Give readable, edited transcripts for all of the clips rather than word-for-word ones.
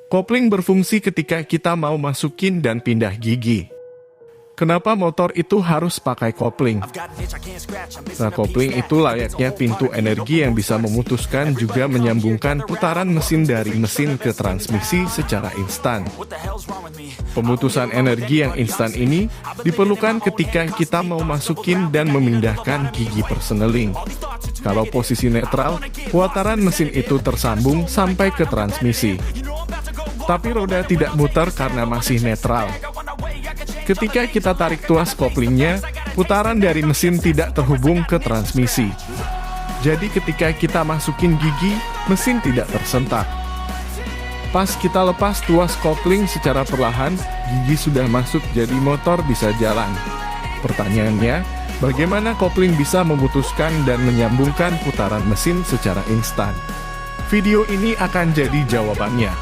Kopling berfungsi ketika kita mau masukin dan pindah gigi. Kenapa motor itu harus pakai kopling? Nah, kopling itu layaknya pintu energi yang bisa memutuskan juga menyambungkan putaran mesin dari mesin ke transmisi secara instan. Pemutusan energi yang instan ini diperlukan ketika kita mau masukin dan memindahkan gigi perseneling. Kalau posisi netral, putaran mesin itu tersambung sampai ke transmisi. Tapi roda tidak muter karena masih netral. Ketika kita tarik tuas koplingnya, putaran dari mesin tidak terhubung ke transmisi. Jadi ketika kita masukin gigi, mesin tidak tersentak. Pas kita lepas tuas kopling secara perlahan, gigi sudah masuk jadi motor bisa jalan. Pertanyaannya, bagaimana kopling bisa memutuskan dan menyambungkan putaran mesin secara instan? Video ini akan jadi jawabannya.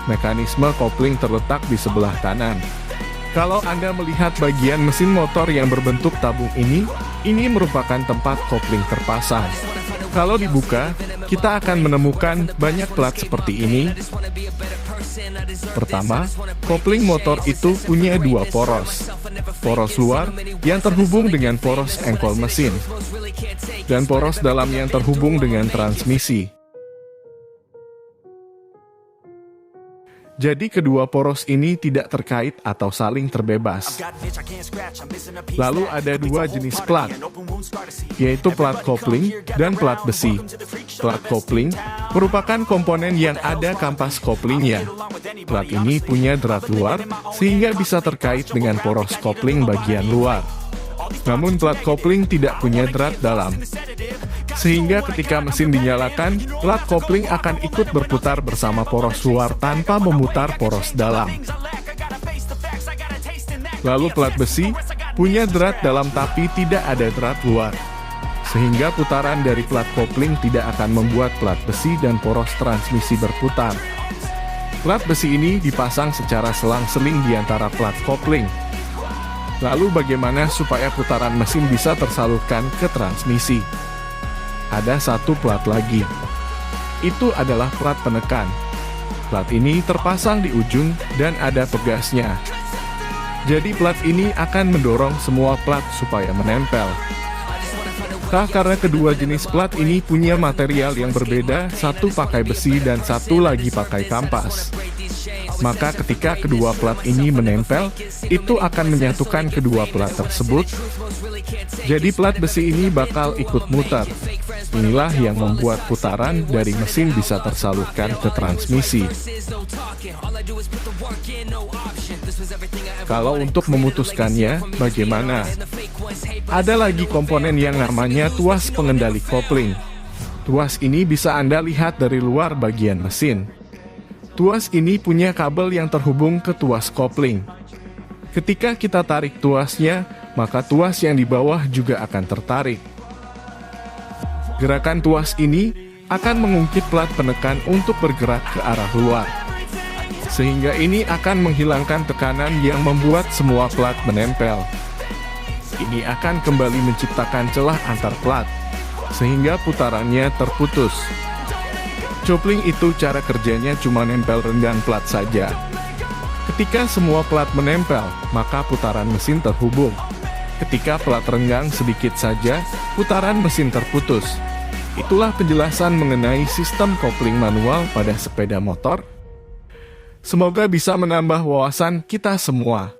Mekanisme kopling terletak di sebelah kanan. Kalau Anda melihat bagian mesin motor yang berbentuk tabung ini merupakan tempat kopling terpasang. Kalau dibuka, kita akan menemukan banyak plat seperti ini. Pertama, kopling motor itu punya dua poros. Poros luar yang terhubung dengan poros engkol mesin, dan poros dalam yang terhubung dengan transmisi. Jadi kedua poros ini tidak terkait atau saling terbebas. Lalu ada dua jenis plat, yaitu plat kopling dan plat besi. Plat kopling merupakan komponen yang ada kampas koplingnya. Plat ini punya drat luar sehingga bisa terkait dengan poros kopling bagian luar. Namun plat kopling tidak punya drat dalam. Sehingga ketika mesin dinyalakan, plat kopling akan ikut berputar bersama poros luar tanpa memutar poros dalam. Lalu plat besi punya drat dalam tapi tidak ada drat luar. Sehingga putaran dari plat kopling tidak akan membuat plat besi dan poros transmisi berputar. Plat besi ini dipasang secara selang-seling di antara plat kopling. Lalu bagaimana supaya putaran mesin bisa tersalurkan ke transmisi? Ada satu plat lagi. Itu adalah plat penekan. Plat ini terpasang di ujung dan ada pegasnya. Jadi plat ini akan mendorong semua plat supaya menempel. Karena kedua jenis plat ini punya material yang berbeda, satu pakai besi dan satu lagi pakai kampas. Maka ketika kedua plat ini menempel, itu akan menyatukan kedua plat tersebut. Jadi plat besi ini bakal ikut muter. Inilah yang membuat putaran dari mesin bisa tersalurkan ke transmisi. Kalau untuk memutuskannya, bagaimana? Ada lagi komponen yang namanya tuas pengendali kopling. Tuas ini bisa Anda lihat dari luar bagian mesin. Tuas ini punya kabel yang terhubung ke tuas kopling. Ketika kita tarik tuasnya, maka tuas yang di bawah juga akan tertarik. Gerakan tuas ini akan mengungkit plat penekan untuk bergerak ke arah luar. Sehingga ini akan menghilangkan tekanan yang membuat semua plat menempel. Ini akan kembali menciptakan celah antar plat, sehingga putarannya terputus. Kopling itu cara kerjanya cuma nempel renggang plat saja. Ketika semua plat menempel, maka putaran mesin terhubung. Ketika plat renggang sedikit saja, putaran mesin terputus. Itulah penjelasan mengenai sistem kopling manual pada sepeda motor. Semoga bisa menambah wawasan kita semua.